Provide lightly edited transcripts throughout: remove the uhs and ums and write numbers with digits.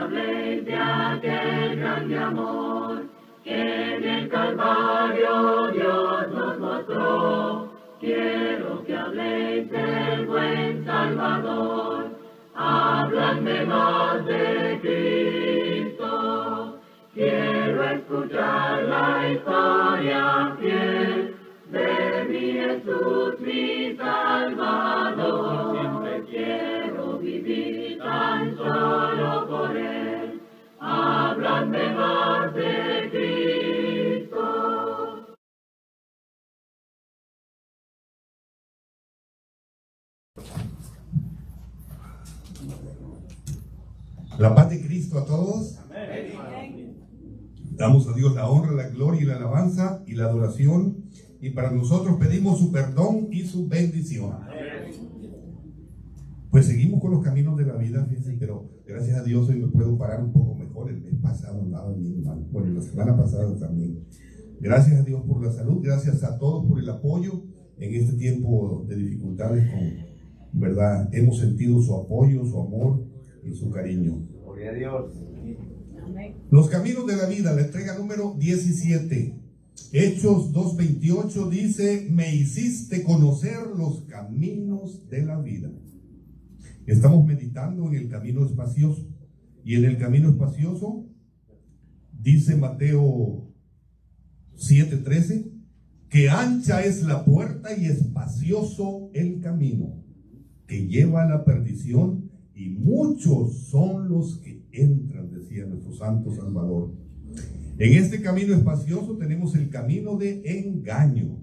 habléis de aquel grande amor que en el Calvario Dios nos mostró. Quiero que habléis del buen Salvador, hábladme más de Cristo. Quiero escuchar la historia fiel de mi Jesús, mi Salvador. Siempre quiero vivir tan solo por Él, hábladme más de Cristo. La paz de Cristo a todos. Amén. Damos a Dios la honra, la gloria y la alabanza y la adoración. Y para nosotros pedimos su perdón y su bendición. Pues seguimos con los caminos de la vida, fíjense, pero gracias a Dios hoy me puedo parar un poco mejor. El mes pasado andaba bien mal. Bueno, la semana pasada también. Gracias a Dios por la salud. Gracias a todos por el apoyo en este tiempo de dificultades. ¿Verdad? Hemos sentido su apoyo, su amor y su cariño. Gloria a Dios. Los caminos de la vida, la entrega número 17. Hechos 2:28 dice: me hiciste conocer los caminos de la vida. Estamos meditando en el camino espacioso. Y en el camino espacioso dice Mateo 7:13 que ancha es la puerta y espacioso el camino que lleva a la perdición, y muchos son los que entran, decía nuestro santo Salvador. En este camino espacioso tenemos el camino de engaño.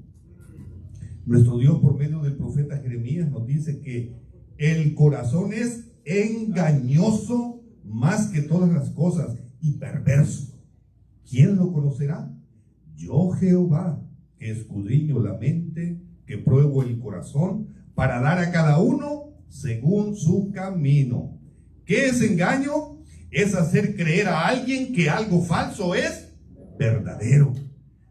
Nuestro Dios, por medio del profeta Jeremías, nos dice que el corazón es engañoso más que todas las cosas y perverso. ¿Quién lo conocerá? Yo, Jehová, que escudriño la mente, que pruebo el corazón, para dar a cada uno según su camino. ¿Qué es engaño? Es hacer creer a alguien que algo falso es verdadero.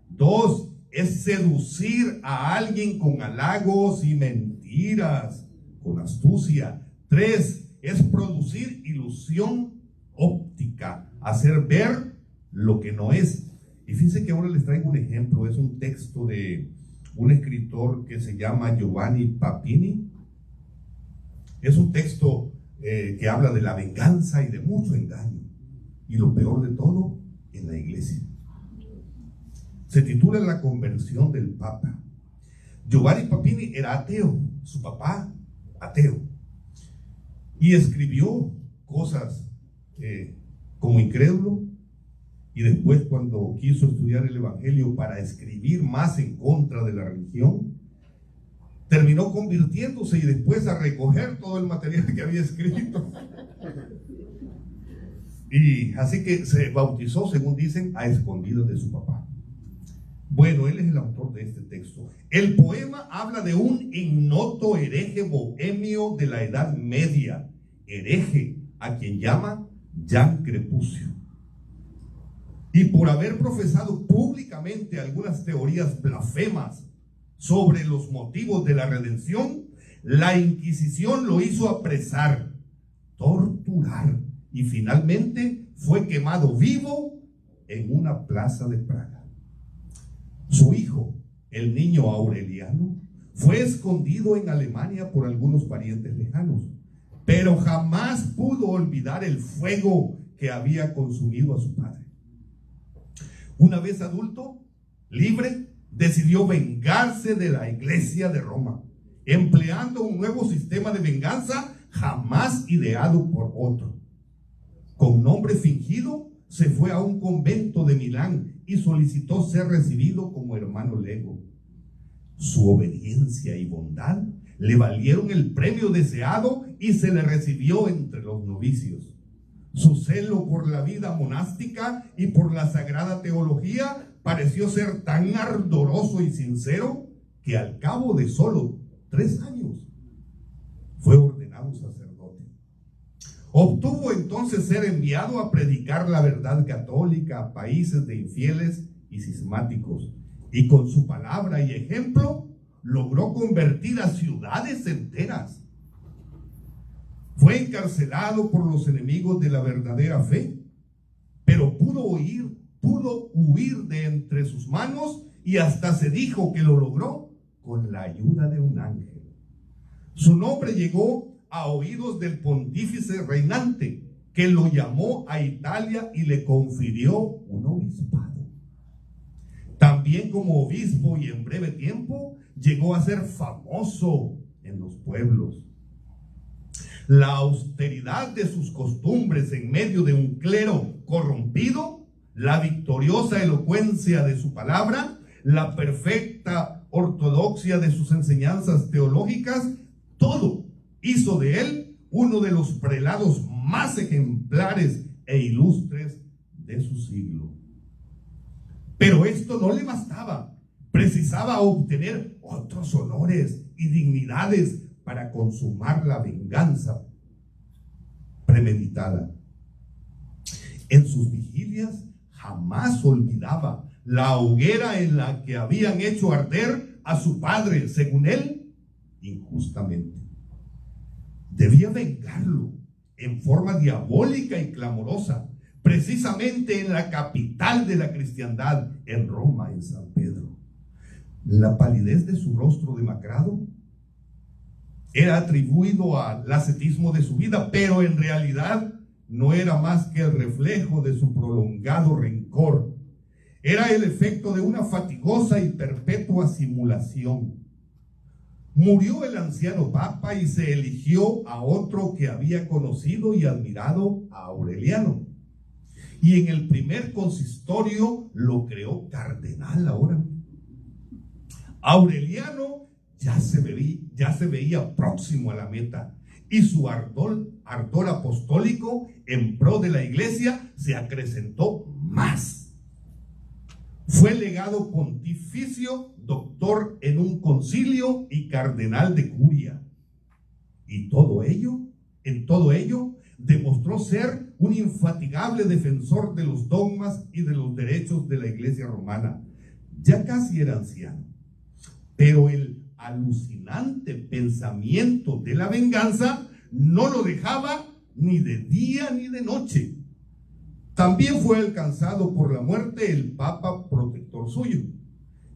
2, es seducir a alguien con halagos y mentiras, con astucia. 3, es producir ilusión óptica, hacer ver lo que no es. Y fíjense que ahora les traigo un ejemplo. Es un texto de un escritor que se llama Giovanni Papini. Es un texto que habla de la venganza y de mucho engaño. Y lo peor de todo, en la iglesia. Se titula La conversión del Papa. Giovanni Papini era ateo, su papá ateo. Y escribió cosas como incrédulo. Y después, cuando quiso estudiar el Evangelio para escribir más en contra de la religión, terminó convirtiéndose y después a recoger todo el material que había escrito. Y así que se bautizó, según dicen, a escondidas de su papá. Bueno, él es el autor de este texto. El poema habla de un ignoto hereje bohemio de la Edad Media, hereje a quien llama Jan Crepucio. Y por haber profesado públicamente algunas teorías blasfemas sobre los motivos de la redención, la Inquisición lo hizo apresar, torturar y finalmente fue quemado vivo en una plaza de Praga. Su hijo, el niño Aureliano, fue escondido en Alemania por algunos parientes lejanos, pero jamás pudo olvidar el fuego que había consumido a su padre. Una vez adulto, libre, decidió vengarse de la Iglesia de Roma, empleando un nuevo sistema de venganza jamás ideado por otro. Con nombre fingido, se fue a un convento de Milán y solicitó ser recibido como hermano lego. Su obediencia y bondad le valieron el premio deseado y se le recibió entre los novicios. Su celo por la vida monástica y por la sagrada teología pareció ser tan ardoroso y sincero que al cabo de solo 3 años fue ordenado sacerdote. Obtuvo entonces ser enviado a predicar la verdad católica a países de infieles y cismáticos, y con su palabra y ejemplo logró convertir a ciudades enteras. Fue encarcelado por los enemigos de la verdadera fe, pero pudo huir de entre sus manos, y hasta se dijo que lo logró con la ayuda de un ángel. Su nombre llegó a oídos del pontífice reinante, que lo llamó a Italia y le confirió un obispado. También como obispo, y en breve tiempo llegó a ser famoso en los pueblos. La austeridad de sus costumbres en medio de un clero corrompido, la victoriosa elocuencia de su palabra, la perfecta ortodoxia de sus enseñanzas teológicas, todo hizo de él uno de los prelados más ejemplares e ilustres de su siglo. Pero esto no le bastaba. Precisaba obtener otros honores y dignidades para consumar la venganza premeditada. En sus vigilias jamás olvidaba la hoguera en la que habían hecho arder a su padre, según él, injustamente. Debía vengarlo en forma diabólica y clamorosa, precisamente en la capital de la cristiandad, en Roma, en San Pedro. La palidez de su rostro demacrado era atribuido al ascetismo de su vida, pero en realidad no era más que el reflejo de su prolongado rencor. Era el efecto de una fatigosa y perpetua simulación. Murió el anciano papa y se eligió a otro que había conocido y admirado, a Aureliano. Y en el primer consistorio lo creó cardenal ahora. Aureliano ya se veía próximo a la meta, y su ardor apostólico en pro de la iglesia se acrecentó más. Fue legado pontificio, doctor en un concilio y cardenal de curia. Y en todo ello, demostró ser un infatigable defensor de los dogmas y de los derechos de la iglesia romana. Ya casi era anciano, pero el alucinante pensamiento de la venganza no lo dejaba ni de día ni de noche. También fue alcanzado por la muerte el papa protector suyo,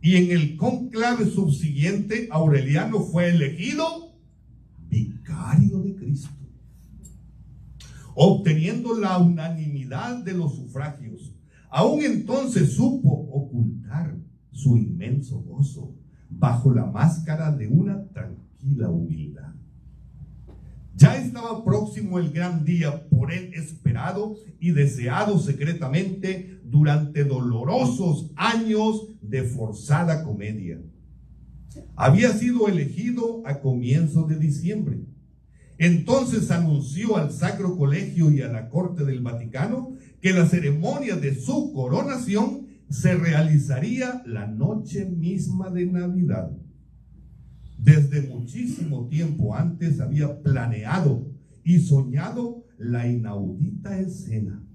y en el cónclave subsiguiente Aureliano fue elegido vicario de Cristo, obteniendo la unanimidad de los sufragios. Aún entonces supo ocultar su inmenso gozo bajo la máscara de una tranquila humildad. Ya estaba próximo el gran día por él esperado y deseado secretamente durante dolorosos años de forzada comedia. Había sido elegido a comienzos de diciembre. Entonces anunció al Sacro Colegio y a la Corte del Vaticano que la ceremonia de su coronación se realizaría la noche misma de Navidad. Desde muchísimo tiempo antes había planeado y soñado la inaudita escena.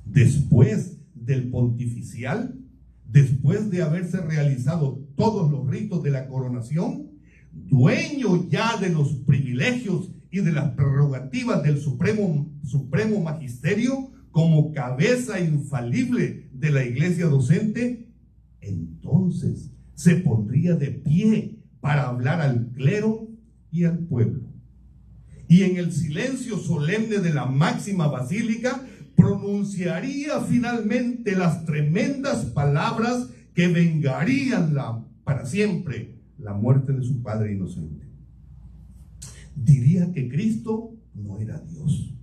Después del pontificial, después de haberse realizado todos los ritos de la coronación, dueño ya de los privilegios y de las prerrogativas del supremo magisterio, como cabeza infalible de la iglesia docente, entonces se pondría de pie para hablar al clero y al pueblo. Y en el silencio solemne de la máxima basílica pronunciaría finalmente las tremendas palabras que vengarían para siempre la muerte de su padre inocente. Diría que Cristo no era Dios,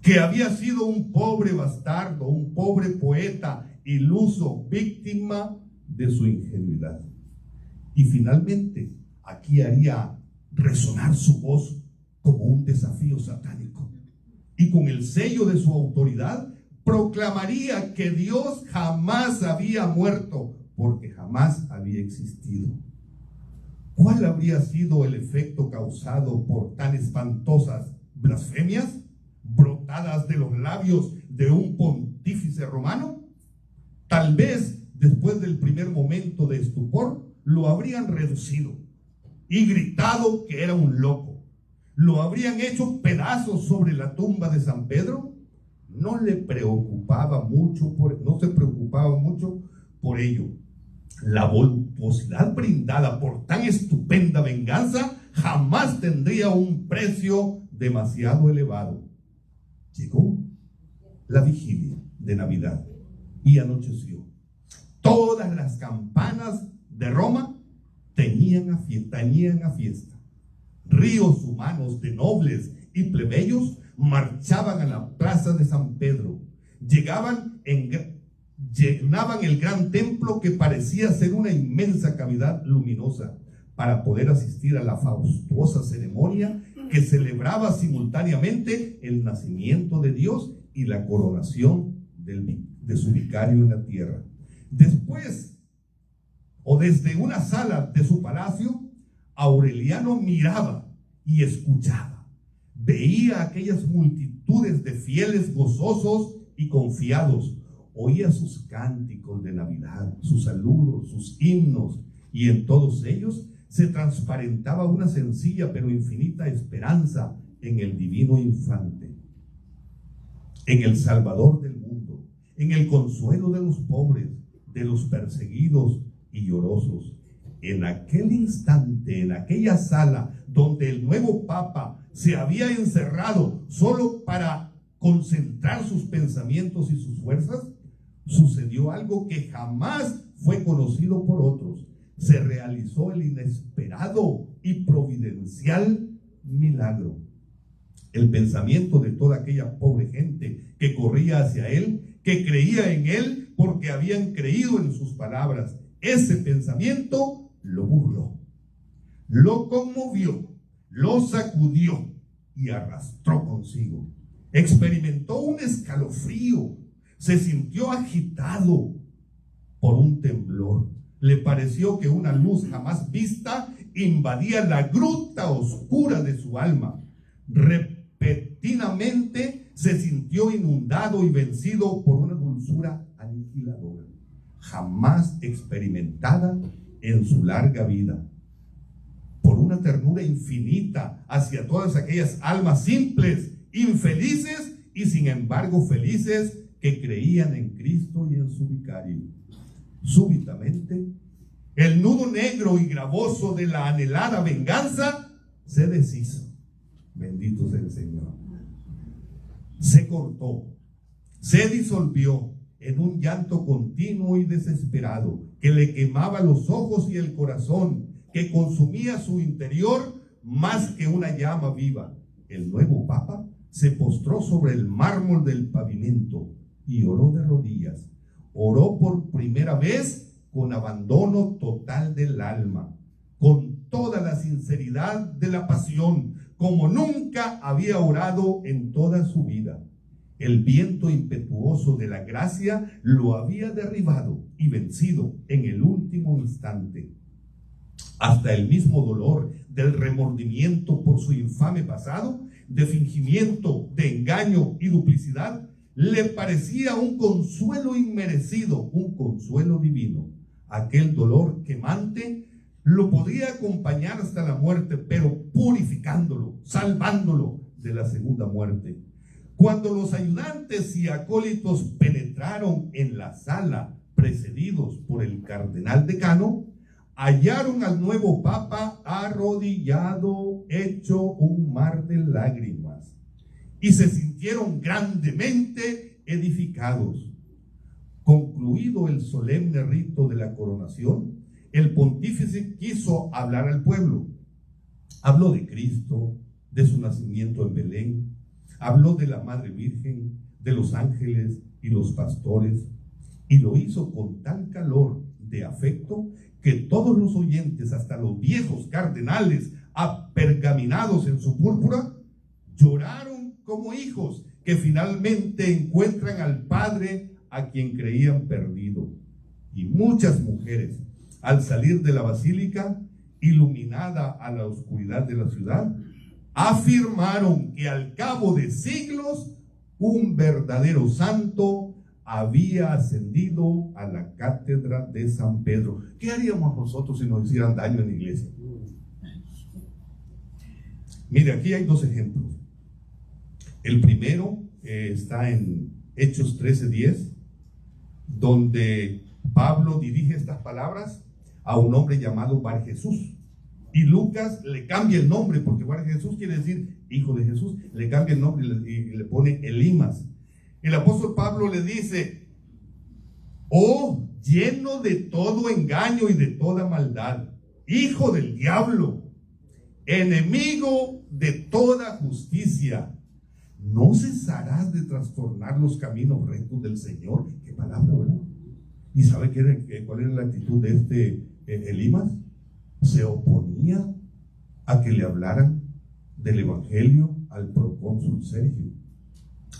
que había sido un pobre bastardo, un pobre poeta iluso, víctima de su ingenuidad. Y finalmente, aquí haría resonar su voz como un desafío satánico. Y con el sello de su autoridad, proclamaría que Dios jamás había muerto, porque jamás había existido. ¿Cuál habría sido el efecto causado por tan espantosas blasfemias brotadas de los labios de un pontífice romano? Tal vez, después del primer momento de estupor, lo habrían reducido y gritado que era un loco. ¿Lo habrían hecho pedazos sobre la tumba de San Pedro? No se preocupaba mucho por ello. La voluptuosidad brindada por tan estupenda venganza jamás tendría un precio demasiado elevado. Llegó la vigilia de Navidad y anocheció. Todas las campanas de Roma tenían a fiesta. Ríos humanos de nobles y plebeyos marchaban a la plaza de San Pedro. Llenaban el gran templo, que parecía ser una inmensa cavidad luminosa, para poder asistir a la fastuosa ceremonia que celebraba simultáneamente el nacimiento de Dios y la coronación de su vicario en la tierra. Después, o desde una sala de su palacio, Aureliano miraba y escuchaba. Veía aquellas multitudes de fieles gozosos y confiados. Oía sus cánticos de Navidad, sus saludos, sus himnos, y en todos ellos se transparentaba una sencilla pero infinita esperanza en el divino infante, en el Salvador del mundo, en el consuelo de los pobres, de los perseguidos y llorosos. En aquel instante, en aquella sala donde el nuevo Papa se había encerrado solo para concentrar sus pensamientos y sus fuerzas, sucedió algo que jamás fue conocido por otros. Se realizó el inesperado y providencial milagro. El pensamiento de toda aquella pobre gente que corría hacia él, que creía en él porque habían creído en sus palabras, ese pensamiento lo burló, lo conmovió, lo sacudió y arrastró consigo. Experimentó un escalofrío, se sintió agitado por un temblor. Le pareció que una luz jamás vista invadía la gruta oscura de su alma. Repentinamente se sintió inundado y vencido por una dulzura aniquiladora, jamás experimentada en su larga vida, por una ternura infinita hacia todas aquellas almas simples, infelices y sin embargo felices, que creían en Cristo y en su vicario. Súbitamente, el nudo negro y gravoso de la anhelada venganza se deshizo. Bendito sea el Señor. Se cortó, se disolvió en un llanto continuo y desesperado que le quemaba los ojos y el corazón, que consumía su interior más que una llama viva. El nuevo Papa se postró sobre el mármol del pavimento y oró de rodillas. Oró por primera vez con abandono total del alma, con toda la sinceridad de la pasión, como nunca había orado en toda su vida. El viento impetuoso de la gracia lo había derribado y vencido en el último instante. Hasta el mismo dolor del remordimiento por su infame pasado, de fingimiento, de engaño y duplicidad, le parecía un consuelo inmerecido, un consuelo divino. Aquel dolor quemante lo podría acompañar hasta la muerte, pero purificándolo, salvándolo de la segunda muerte. Cuando los ayudantes y acólitos penetraron en la sala, precedidos por el cardenal decano, hallaron al nuevo Papa arrodillado, hecho un mar de lágrimas, y se sintieron grandemente edificados. Concluido el solemne rito de la coronación, el pontífice quiso hablar al pueblo. Habló de Cristo, de su nacimiento en Belén, habló de la Madre Virgen, de los ángeles y los pastores, y lo hizo con tal calor de afecto que todos los oyentes, hasta los viejos cardenales apergaminados en su púrpura, lloraron como hijos que finalmente encuentran al Padre a quien creían perdido. Y muchas mujeres, al salir de la basílica, iluminada a la oscuridad de la ciudad, afirmaron que al cabo de siglos un verdadero santo había ascendido a la cátedra de San Pedro. ¿Qué haríamos nosotros si nos hicieran daño en la iglesia? Mire, aquí hay dos ejemplos. El primero está en Hechos 13:10, donde Pablo dirige estas palabras a un hombre llamado Bar Jesús. Y Lucas le cambia el nombre, porque Bar Jesús quiere decir hijo de Jesús. Le cambia el nombre y le pone Elimas. El apóstol Pablo le dice: oh, lleno de todo engaño y de toda maldad, hijo del diablo, enemigo de toda justicia, ¿no cesarás de trastornar los caminos rectos del Señor? Qué palabra, ¿verdad? ¿Y sabe cuál era la actitud de este Elimas? Se oponía a que le hablaran del evangelio al procónsul Sergio.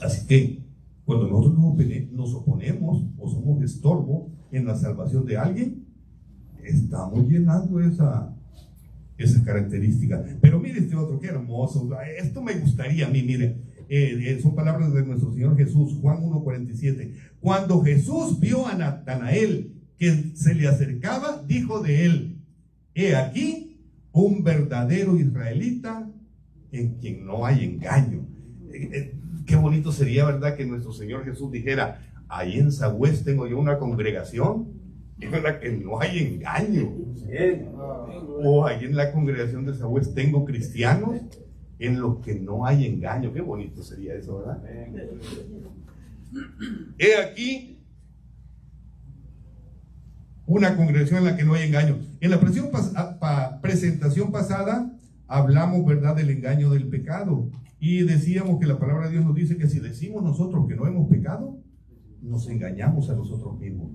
Así que cuando nosotros nos oponemos o somos estorbo en la salvación de alguien, estamos llenando esa característica. Pero mire este otro, qué hermoso. Esto me gustaría a mí, mire. Son palabras de nuestro Señor Jesús, Juan 1:47. Cuando Jesús vio a Natanael que se le acercaba, dijo de él: he aquí un verdadero israelita en quien no hay engaño. Qué bonito sería, ¿verdad?, que nuestro Señor Jesús dijera: ahí en Sagüez tengo yo una congregación, es verdad que no hay engaño. O ahí en la congregación de Sagüez tengo cristianos en los que no hay engaño. Qué bonito sería eso, ¿verdad? He aquí una congregación en la que no hay engaño. En la presentación pasada hablamos, ¿verdad?, del engaño del pecado, y decíamos que la palabra de Dios nos dice que si decimos nosotros que no hemos pecado, nos engañamos a nosotros mismos,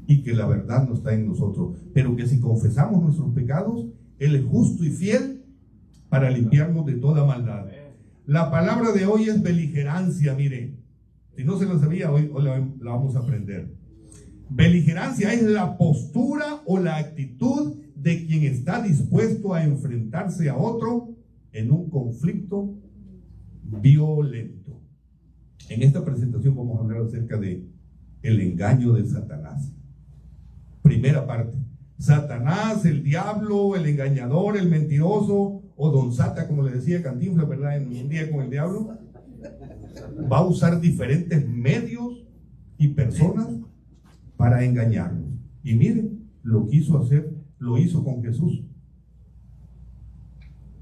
y que la verdad no está en nosotros, pero que si confesamos nuestros pecados, Él es justo y fiel para limpiarnos de toda maldad. La palabra de hoy es beligerancia. Mire, si no se lo sabía, hoy la vamos a aprender. Beligerancia es la postura o la actitud de quien está dispuesto a enfrentarse a otro en un conflicto violento. En esta presentación vamos a hablar acerca de el engaño de Satanás. Primera parte: Satanás, el diablo, el engañador, el mentiroso, o Don Sata, como le decía Cantinflas, ¿verdad?, en Un día con el diablo, va a usar diferentes medios y personas para engañarnos. Y miren, lo quiso hacer, lo hizo con Jesús.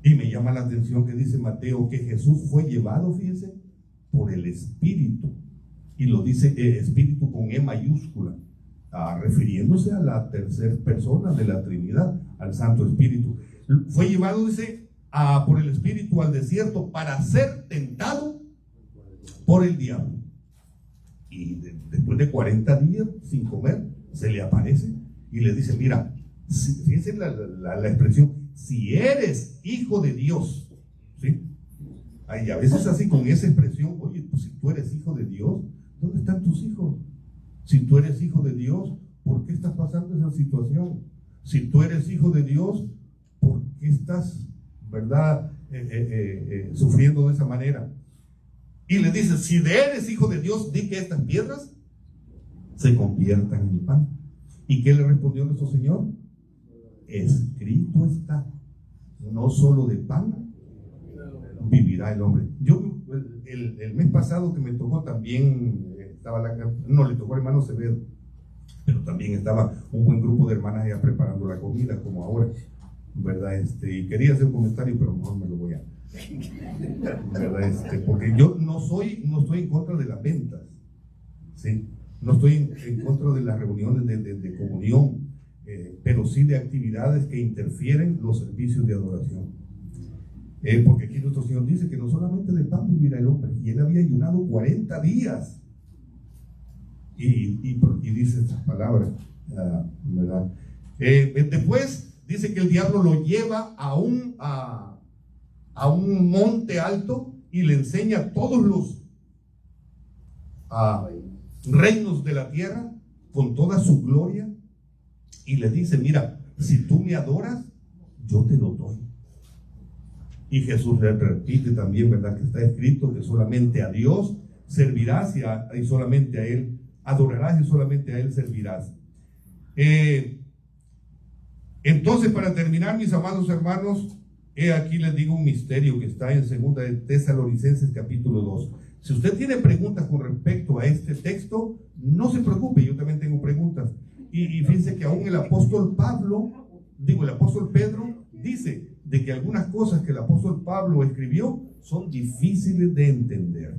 Y me llama la atención que dice Mateo que Jesús fue llevado, fíjense, por el Espíritu. Y lo dice Espíritu con E mayúscula, refiriéndose a la tercera persona de la Trinidad, al Santo Espíritu. Fue llevado, dice, por el Espíritu al desierto para ser tentado por el diablo. Y después de 40 días sin comer, se le aparece y le dice: mira, fíjense la expresión, si eres hijo de Dios, ¿sí? Y a veces así con esa expresión: oye, pues si tú eres hijo de Dios, ¿dónde están tus hijos? Si tú eres hijo de Dios, ¿por qué estás pasando esa situación? Si tú eres hijo de Dios, ¿por qué estás, verdad, sufriendo de esa manera? Y le dice: si eres hijo de Dios, di que estas piedras se conviertan en pan. ¿Y qué le respondió nuestro Señor? Escrito está, no solo de pan vivirá el hombre. Yo el mes pasado que me tocó también, no le tocó al hermano Severo, pero también estaba un buen grupo de hermanas allá preparando la comida, como ahora, ¿verdad? Y quería hacer un comentario, pero mejor me lo voy a, ¿verdad? Porque yo no estoy en contra de las ventas, ¿sí? No estoy en contra de las reuniones de comunión, pero sí de actividades que interfieren los servicios de adoración. Porque aquí nuestro Señor dice que no solamente de pan vivirá el hombre, y Él había ayunado 40 días. Y dice estas palabras, ¿verdad? Después dice que el diablo lo lleva a un monte alto y le enseña todos los reinos de la tierra con toda su gloria, y le dice: mira, si tú me adoras, yo te lo doy. Y Jesús le repite también, ¿verdad?, que está escrito que solamente a Dios servirás y solamente a Él adorarás y solamente a Él servirás. Entonces, para terminar, mis amados hermanos, He aquí les digo un misterio que está en 2 de Tesalonicenses capítulo 2. Si usted tiene preguntas con respecto a este texto, no se preocupe, yo también tengo preguntas. Y fíjense que aún el apóstol Pedro dice de que algunas cosas que el apóstol Pablo escribió son difíciles de entender.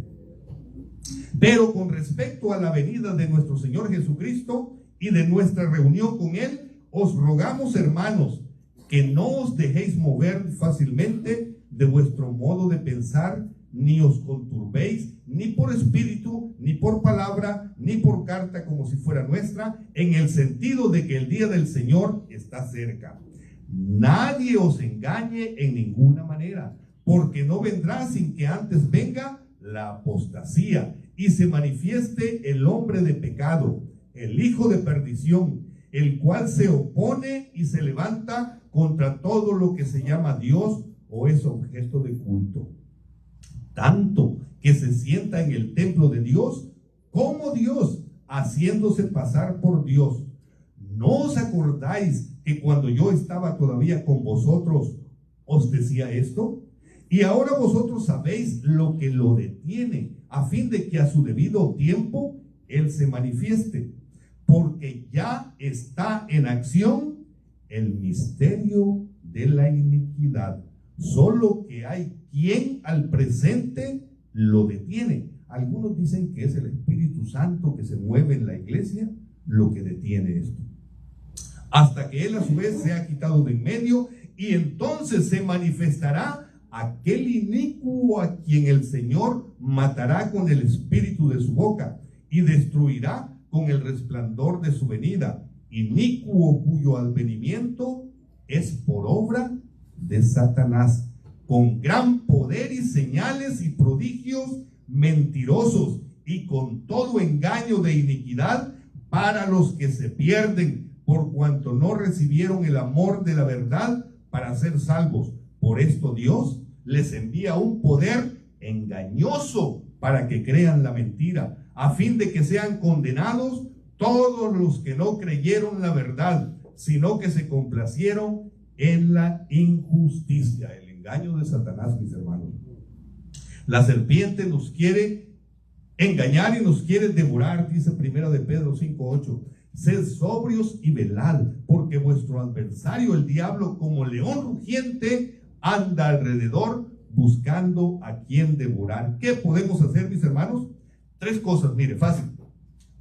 Pero con respecto a la venida de nuestro Señor Jesucristo y de nuestra reunión con Él, os rogamos, hermanos, que no os dejéis mover fácilmente de vuestro modo de pensar, ni os conturbéis, ni por espíritu, ni por palabra, ni por carta como si fuera nuestra, en el sentido de que el día del Señor está cerca. Nadie os engañe en ninguna manera, porque no vendrá sin que antes venga la apostasía y se manifieste el hombre de pecado, el hijo de perdición, el cual se opone y se levanta contra todo lo que se llama Dios o es objeto de culto, tanto que se sienta en el templo de Dios como Dios, haciéndose pasar por Dios. ¿No os acordáis que cuando yo estaba todavía con vosotros os decía esto? Y ahora vosotros sabéis lo que lo detiene, a fin de que a su debido tiempo Él se manifieste, porque ya está en acción el misterio de la iniquidad, solo que hay quien al presente lo detiene. Algunos dicen que es el Espíritu Santo que se mueve en la iglesia lo que detiene esto, hasta que Él a su vez sea quitado de en medio, y entonces se manifestará aquel inicuo a quien el Señor matará con el espíritu de su boca y destruirá con el resplandor de su venida, inicuo cuyo advenimiento es por obra de Satanás, con gran poder y señales y prodigios mentirosos, y con todo engaño de iniquidad para los que se pierden, por cuanto no recibieron el amor de la verdad para ser salvos. Por esto Dios les envía un poder engañoso para que crean la mentira, a fin de que sean condenados todos los que no creyeron la verdad, sino que se complacieron en la injusticia. El engaño de Satanás, mis hermanos. La serpiente nos quiere engañar y nos quiere devorar, dice 1 de Pedro 5:8. Sed sobrios y velad, porque vuestro adversario, el diablo, como león rugiente, anda alrededor buscando a quien devorar. ¿Qué podemos hacer, mis hermanos? 3 cosas, mire, fácil.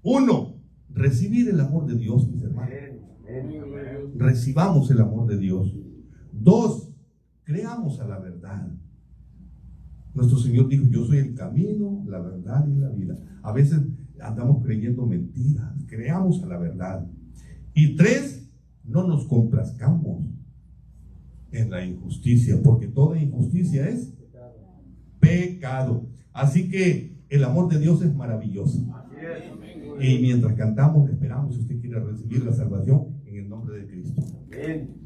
1, recibir el amor de Dios, mis hermanos. Recibamos el amor de Dios. 2, creamos a la verdad. Nuestro Señor dijo: yo soy el camino, la verdad y la vida. A veces andamos creyendo mentiras. Creamos a la verdad. Y 3, no nos complazcamos en la injusticia, porque toda injusticia es pecado. Así que el amor de Dios es maravilloso. Y mientras cantamos, esperamos si usted quiere recibir la salvación en el nombre de Cristo. Amén.